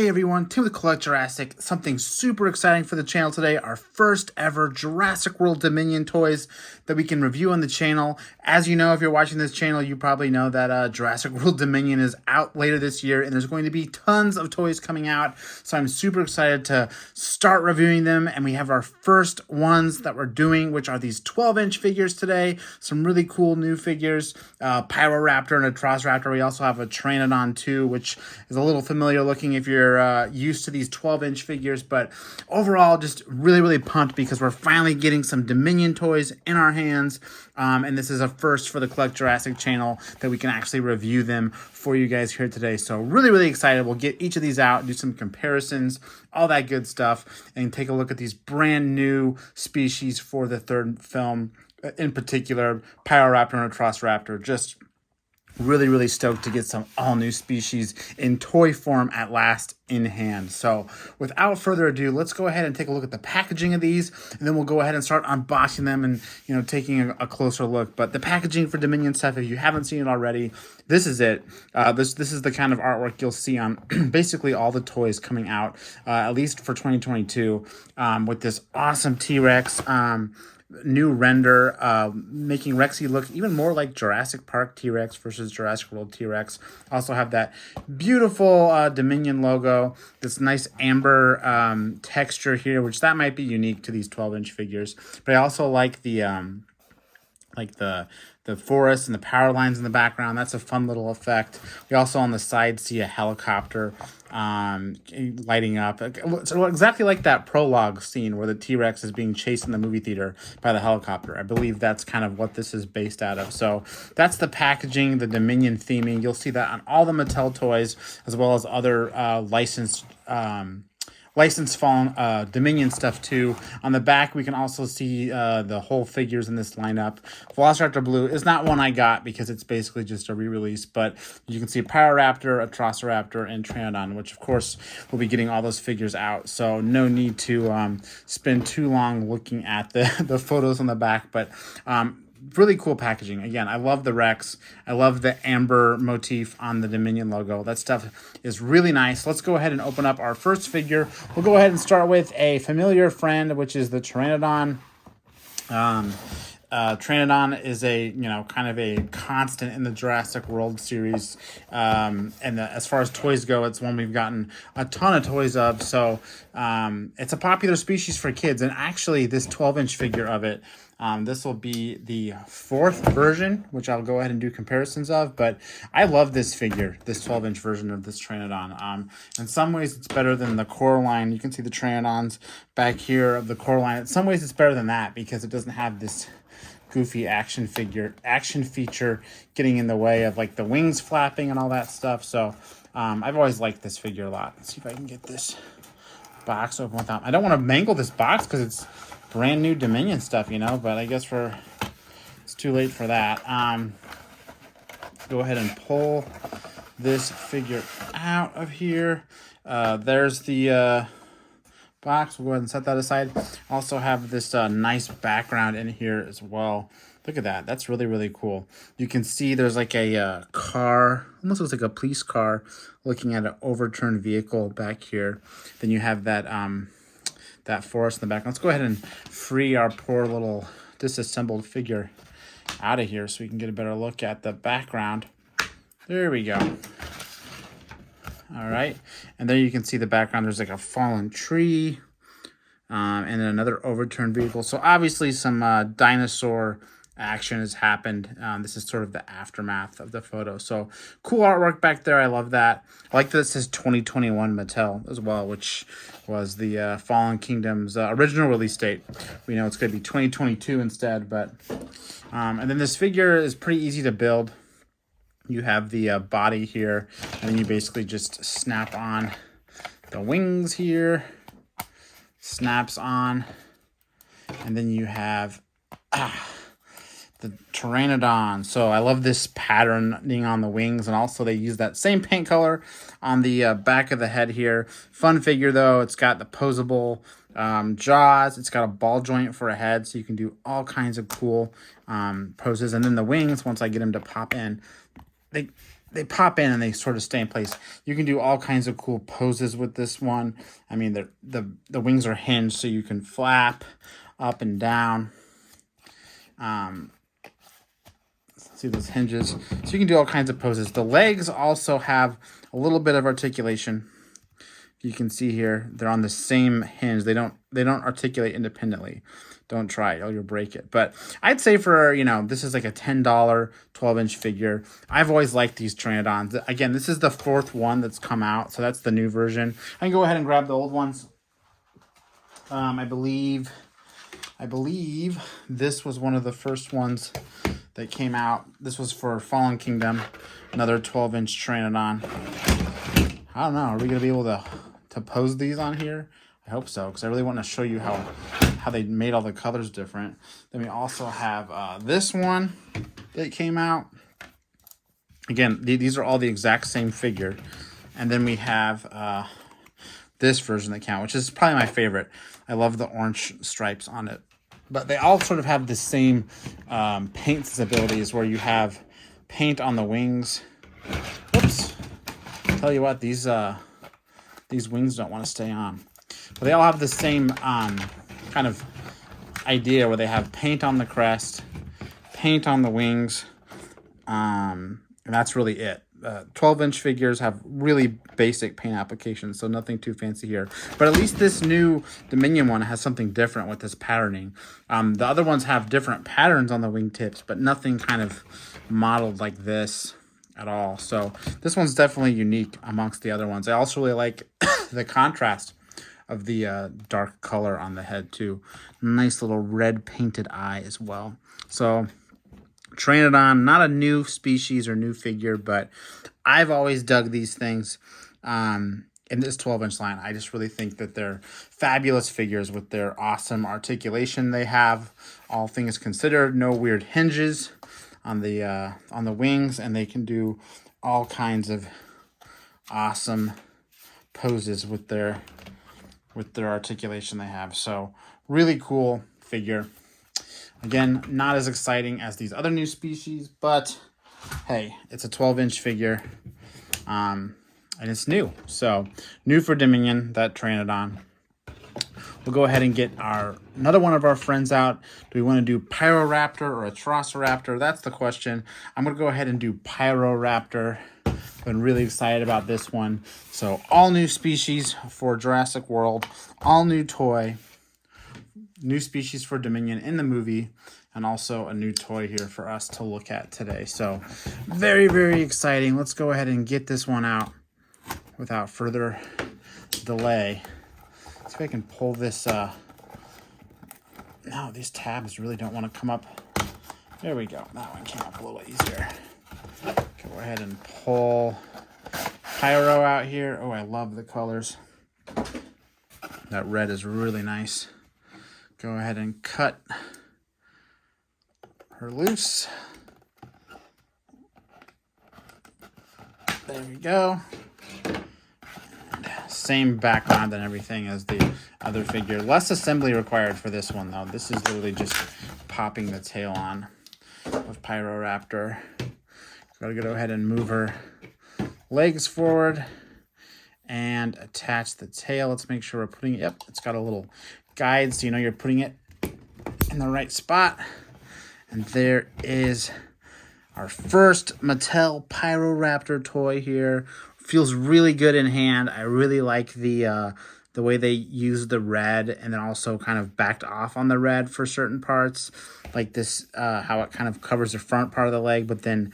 Hey everyone, Tim with Collect Jurassic. Something super exciting for the channel today. Our first ever Jurassic World Dominion toys that we can review on the channel. As you know, if you're watching this channel, you probably know that Jurassic World Dominion is out later this year and there's going to be tons of toys coming out. So I'm super excited to start reviewing them, and we have our first ones that we're doing, which are these 12-inch figures today. Some really cool new figures, Pyroraptor and a Tross Raptor. We also have a Pteranodon too, which is a little familiar looking if you're used to these 12-inch figures, but overall just really pumped because we're finally getting some Dominion toys in our hands, and this is a first for the Collect Jurassic channel that we can actually review them for you guys here today. So really excited. We'll get each of these out, do some comparisons, all that good stuff, and take a look at these brand new species for the third film, in particular Pyroraptor and a Tross Raptor. Just really stoked to get some all new species in toy form at last in hand. So without further ado, let's go ahead and take a look at the packaging of these, and then we'll go ahead and start unboxing them and taking a closer look. But the packaging for Dominion stuff, if you haven't seen it already, this is it. This is the kind of artwork you'll see on basically all the toys coming out, at least for 2022, with this awesome T-Rex new render, making Rexy look even more like Jurassic Park T-Rex versus Jurassic World T-Rex. Also have that beautiful Dominion logo, this nice amber texture here, which that might be unique to these 12-inch figures. But I also like the forest and the power lines in the background. That's a fun little effect. We also on the side see a helicopter lighting up. So exactly like that prologue scene where the T-Rex is being chased in the movie theater by the helicopter. I believe that's kind of what this is based out of. So that's the packaging, the Dominion theming. You'll see that on all the Mattel toys, as well as other licensed fallen Dominion stuff too. On the back, we can also see the whole figures in this lineup. Velociraptor Blue is not one I got because it's basically just a re-release, but you can see Pyroraptor, Atrociraptor, and Pteranodon, which of course we'll be getting all those figures out. So no need to spend too long looking at the photos on the back, but really cool packaging. Again, I love the Rex. I love the amber motif on the Dominion logo. That stuff is really nice. Let's go ahead and open up our first figure. We'll go ahead and start with a familiar friend, which is the Pteranodon. Pteranodon is a kind of a constant in the Jurassic World series, and as far as toys go, it's one we've gotten a ton of toys of. So it's a popular species for kids, and actually this 12-inch figure of it, this will be the fourth version, which I'll go ahead and do comparisons of. But I love this figure, this 12-inch version of this Pteranodon. In some ways, it's better than the core line. You can see the Pteranodons back here of the core line. In some ways, it's better than that because it doesn't have this goofy action feature getting in the way of like the wings flapping and all that stuff. So I've always liked this figure a lot. Let's see if I can get this box open without. I don't want to mangle this box because it's brand new Dominion stuff, but I guess it's too late for that. Go ahead and pull this figure out of here. There's the box. We'll go ahead and set that aside. Also have this nice background in here as well. Look at that. That's really cool. You can see there's like a car, almost looks like a police car, looking at an overturned vehicle back here. Then you have that that forest in the back. Let's go ahead and free our poor little disassembled figure out of here so we can get a better look at the background. There we go. All right, and there you can see the background. There's like a fallen tree, and then another overturned vehicle. So obviously some dinosaur action has happened. This is sort of the aftermath of the photo. So cool artwork back there. I love that. I like that it says 2021 Mattel as well, which was the Fallen Kingdom's original release date. We know it's going to be 2022 instead, but and then this figure is pretty easy to build. You have the body here, and then you basically just snap on the wings here, snaps on, and then you have the Pteranodon. So I love this patterning on the wings, and also they use that same paint color on the back of the head here. Fun figure though. It's got the posable jaws. It's got a ball joint for a head, so you can do all kinds of cool poses. And then the wings, once I get them to pop in, they they pop in and they sort of stay in place. You can do all kinds of cool poses with this one. I mean, the wings are hinged, so you can flap up and down. See those hinges? So you can do all kinds of poses. The legs also have a little bit of articulation. You can see here, they're on the same hinge. They don't articulate independently. Don't try it, or you'll break it. But I'd say for, this is like a $10 12-inch figure. I've always liked these Pteranodons. Again, this is the 4th one that's come out, so that's the new version. I can go ahead and grab the old ones. I believe this was one of the first ones that came out. This was for Fallen Kingdom, another 12-inch Pteranodon. I don't know, are we going to be able to pose these on here? I hope so, because I really want to show you how they made all the colors different. Then we also have this one that came out. Again, these are all the exact same figure. And then we have this version that came out, which is probably my favorite. I love the orange stripes on it. But they all sort of have the same paint sensibilities, where you have paint on the wings. Whoops. Tell you what, these wings don't want to stay on. But they all have the same kind of idea, where they have paint on the crest, paint on the wings, and that's really it. 12-inch figures have really basic paint applications, so nothing too fancy here. But at least this new Dominion one has something different with this patterning. The other ones have different patterns on the wingtips, but nothing kind of modeled like this at all. So this one's definitely unique amongst the other ones. I also really like the contrast of the dark color on the head too. Nice little red painted eye as well. So Pteranodon, not a new species or new figure, but I've always dug these things in this 12-inch line. I just really think that they're fabulous figures with their awesome articulation they have. All things considered, no weird hinges on the wings, and they can do all kinds of awesome poses with their articulation they have. So really cool figure. Again, not as exciting as these other new species, but hey, it's a 12-inch figure, and it's new. So new for Dominion, that Pteranodon. We'll go ahead and get another one of our friends out. Do we want to do Pyroraptor or Atrociraptor? That's the question. I'm going to go ahead and do Pyroraptor. Been really excited about this one. So all new species for Jurassic World, all new toy, new species for Dominion in the movie, and also a new toy here for us to look at today. So very, very exciting. Let's go ahead and get this one out without further delay. See if I can pull this. No, these tabs really don't want to come up. There we go. That one came up a little easier. Go ahead and pull Pyro out here. Oh, I love the colors. That red is really nice. Go ahead and cut her loose. There we go. And same background and everything as the other figure. Less assembly required for this one, though. This is literally just popping the tail on of Pyroraptor. Gotta go ahead and move her legs forward and attach the tail. Let's make sure we're putting it. Yep, it's got a little guide, so you know you're putting it in the right spot. And there is our first Mattel Pyroraptor toy here. Feels really good in hand. I really like the way they use the red, and then also kind of backed off on the red for certain parts, like this, how it kind of covers the front part of the leg, but then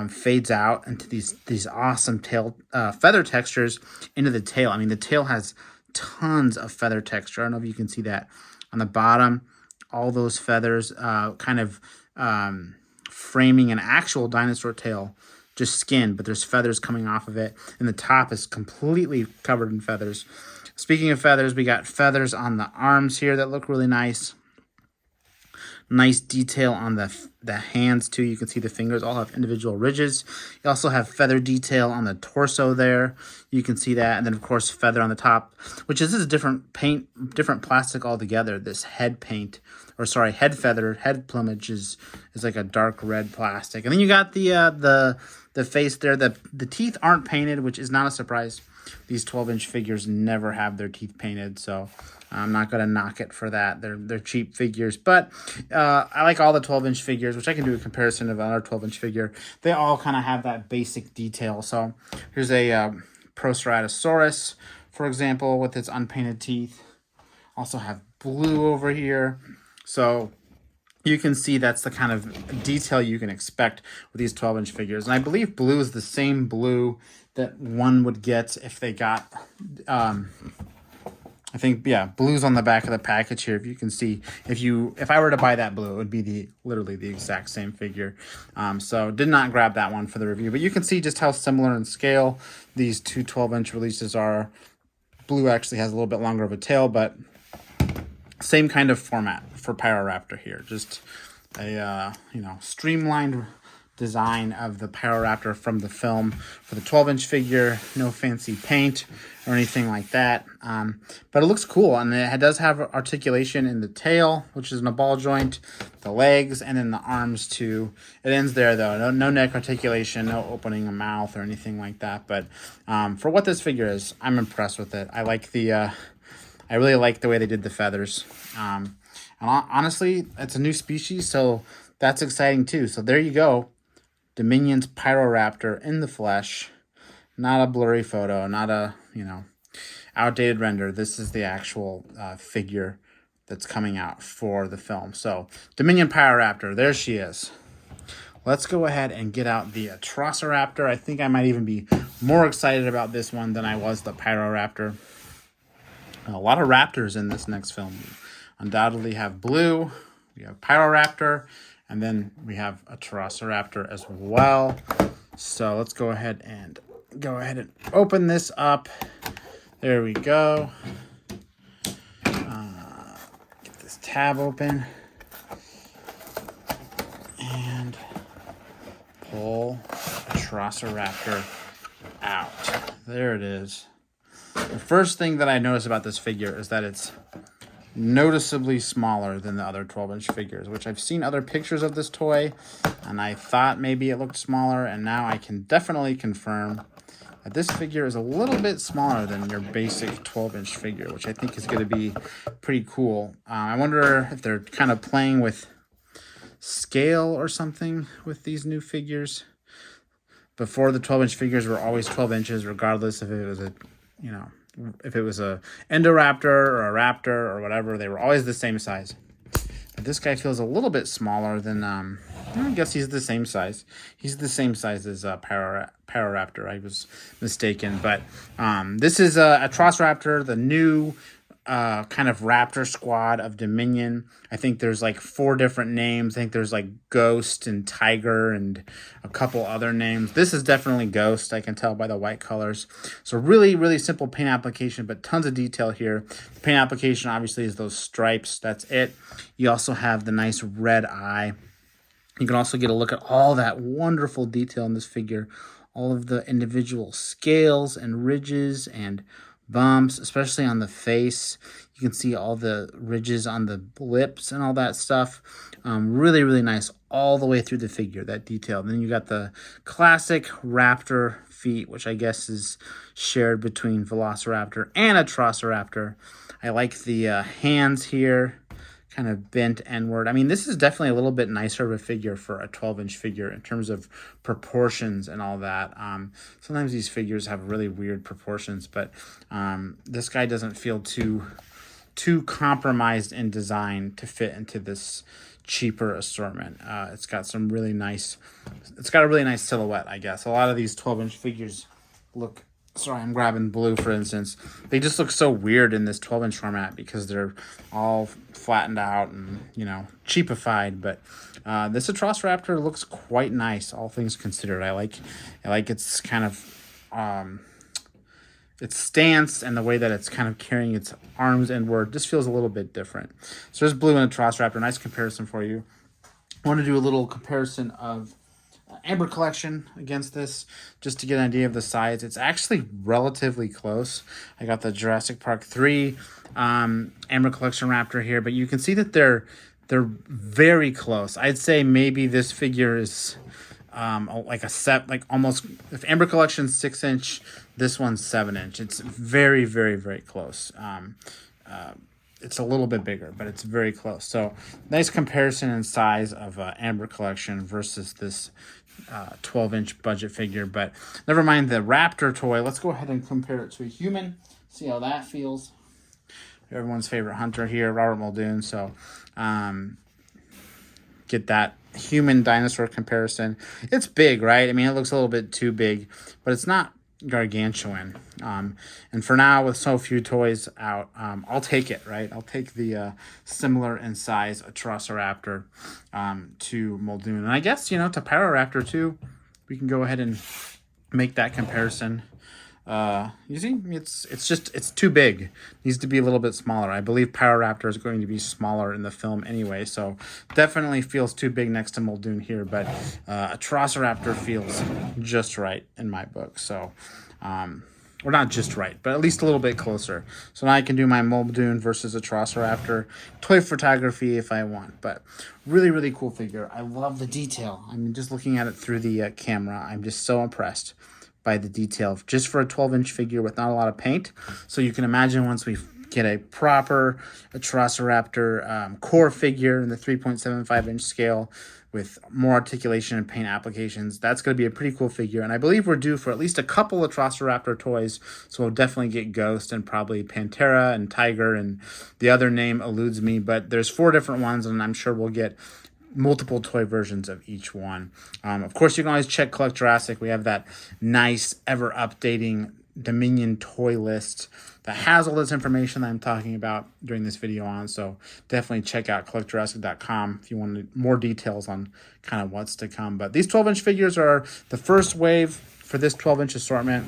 fades out into these awesome tail feather textures into the tail. I mean, the tail has tons of feather texture. I don't know if you can see that on the bottom. All those feathers kind of framing an actual dinosaur tail, just skin, but there's feathers coming off of it, and the top is completely covered in feathers. Speaking of feathers, we got feathers on the arms here that look really nice. Nice detail on the hands too. You can see the fingers all have individual ridges. You also have feather detail on the torso there. You can see that. And then of course feather on the top, which is this different paint, different plastic altogether. This head paint, or sorry, head feather, head plumage is like a dark red plastic. And then you got the face there. The teeth aren't painted, which is not a surprise. These 12-inch figures never have their teeth painted, so I'm not going to knock it for that. They're cheap figures, but I like all the 12-inch figures, which I can do a comparison of another 12-inch figure. They all kind of have that basic detail. So here's a Ceratosaurus, for example, with its unpainted teeth. Also have blue over here. So you can see that's the kind of detail you can expect with these 12-inch figures. And I believe blue is the same blue that one would get if they got, I think, yeah, blue's on the back of the package here. If you can see, if I were to buy that blue, it would be literally the exact same figure. So did not grab that one for the review, but you can see just how similar in scale these two 12-inch releases are. Blue actually has a little bit longer of a tail, but same kind of format for Pyroraptor here. Just a, streamlined design of the Pyroraptor from the film for the 12-inch figure. No fancy paint or anything like that. But it looks cool, and it does have articulation in the tail, which is in a ball joint, the legs, and then the arms too. It ends there though. No neck articulation, no opening a mouth or anything like that. But for what this figure is, I'm impressed with it. I like I really like the way they did the feathers. And honestly, it's a new species, so that's exciting too. So there you go. Dominion's Pyroraptor in the flesh. Not a blurry photo, not a, outdated render. This is the actual figure that's coming out for the film. So Dominion Pyroraptor, there she is. Let's go ahead and get out the Atrociraptor. I think I might even be more excited about this one than I was the Pyroraptor. A lot of raptors in this next film. We undoubtedly have blue, we have Pyroraptor, and then we have a Tross-Raptor as well. So let's go ahead and open this up. There we go. Get this tab open. And pull a Tross-Raptor out. There it is. The first thing that I notice about this figure is that it's noticeably smaller than the other 12-inch figures, which I've seen other pictures of this toy, and I thought maybe it looked smaller, and now I can definitely confirm that this figure is a little bit smaller than your basic 12-inch figure, which I think is going to be pretty cool. I wonder if they're kind of playing with scale or something with these new figures. Before, the 12-inch figures were always 12 inches, regardless if it was if it was a Indoraptor or a Raptor or whatever. They were always the same size. But this guy feels a little bit smaller than, I guess he's the same size. He's the same size as Pyroraptor. I was mistaken. But this is a Tross Raptor, the new kind of raptor squad of Dominion. I think there's like 4 different names. I think there's like Ghost and Tiger and a couple other names. This is definitely Ghost. I can tell by the white colors. So really, really simple paint application, but tons of detail here. The paint application obviously is those stripes. That's it. You also have the nice red eye. You can also get a look at all that wonderful detail in this figure. All of the individual scales and ridges and bumps, especially on the face. You can see all the ridges on the lips and all that stuff. Really, really nice all the way through the figure, that detail. Then you got the classic raptor feet, which I guess is shared between Velociraptor and Atrociraptor. I like the hands here, kind of bent endward. I mean, this is definitely a little bit nicer of a figure for a 12-inch figure in terms of proportions and all that. Sometimes these figures have really weird proportions, but this guy doesn't feel too compromised in design to fit into this cheaper assortment. It's got a really nice silhouette, I guess. A lot of these 12-inch figures look, sorry, I'm grabbing blue, for instance. They just look so weird in this 12-inch format because they're all flattened out and, cheapified. But this Atrociraptor looks quite nice, all things considered. I like its kind of, its stance and the way that it's kind of carrying its arms inward just feels a little bit different. So there's blue and a Tross Raptor. Nice comparison for you. I want to do a little comparison of Amber Collection against this, just to get an idea of the size. It's actually relatively close. I got the Jurassic Park 3 Amber Collection Raptor here, but you can see that they're very close. I'd say maybe this figure is like almost, if Amber Collection's 6-inch, this one's 7-inch. It's very, very, very close. It's a little bit bigger, but it's very close. So nice comparison in size of Amber Collection versus this 12-inch budget figure. But never mind the Raptor toy. Let's go ahead and compare it to a human. See how that feels. Everyone's favorite hunter here, Robert Muldoon. So get that human dinosaur comparison. It's big, right? I mean, it looks a little bit too big, but it's not gargantuan. And for now, with so few toys out, I'll take it, right? I'll take the similar in size Atrociraptor to Muldoon. And I guess, to Pyroraptor too, we can go ahead and make that comparison. You see, it's too big. It needs to be a little bit smaller. I believe Pyroraptor is going to be smaller in the film anyway, so definitely feels too big next to Muldoon here, but Atrociraptor feels just right in my book. So, or not just right, but at least a little bit closer. So now I can do my Muldoon versus Atrociraptor toy photography if I want. But really, really cool figure. I love the detail. I mean, just looking at it through the camera, I'm just so impressed by the detail, just for a 12-inch figure with not a lot of paint. So you can imagine once we get a proper Atrociraptor core figure in the 3.75-inch scale with more articulation and paint applications, that's going to be a pretty cool figure. And I believe we're due for at least a couple Atrociraptor toys, so we'll definitely get Ghost and probably Pantera and Tiger, and the other name eludes me, but there's 4 different ones, and I'm sure we'll get multiple toy versions of each one. Of course, you can always check Collect Jurassic. We have that nice, ever-updating Dominion toy list that has all this information that I'm talking about during this video on. So definitely check out collectjurassic.com if you want more details on kind of what's to come. But these 12-inch figures are the first wave for this 12-inch assortment.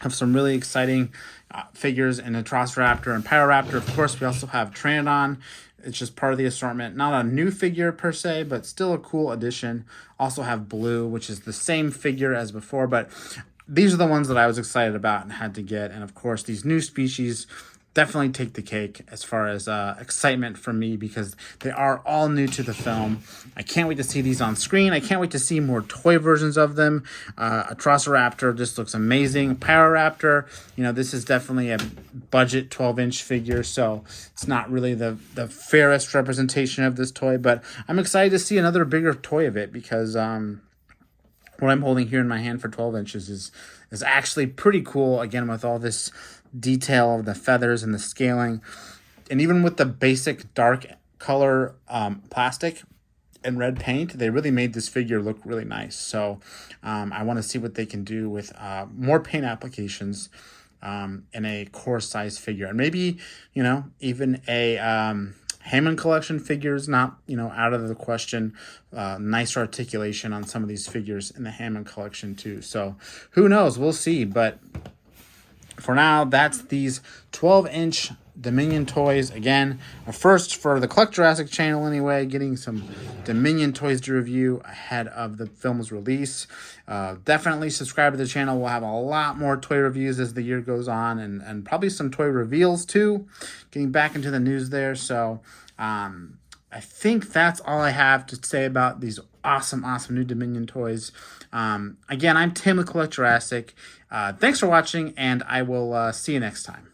Have some really exciting figures in Atrociraptor and Pyroraptor. Of course, we also have Pteranodon. It's just part of the assortment. Not a new figure per se, but still a cool addition. Also have Blue, which is the same figure as before, but these are the ones that I was excited about and had to get. And of course, these new species definitely take the cake as far as excitement for me, because they are all new to the film. I can't wait to see these on screen. I can't wait to see more toy versions of them. Atrociraptor just looks amazing. Pyroraptor, this is definitely a budget 12-inch figure, so it's not really the fairest representation of this toy, but I'm excited to see another bigger toy of it, because what I'm holding here in my hand for 12 inches is actually pretty cool, again, with all this detail of the feathers and the scaling, and even with the basic dark color plastic and red paint, they really made this figure look really nice. So I want to see what they can do with more paint applications in a core size figure, and maybe even a Hammond Collection figures not out of the question. Nice articulation on some of these figures in the Hammond Collection too. So who knows? We'll see. But for now, that's these 12-inch Dominion toys. Again, a first for the Collect Jurassic channel anyway, getting some Dominion toys to review ahead of the film's release. Definitely subscribe to the channel. We'll have a lot more toy reviews as the year goes on, and probably some toy reveals too, getting back into the news there. So I think that's all I have to say about these awesome new Dominion toys. Again, I'm Tim with Collect Jurassic. Thanks for watching, and I will see you next time.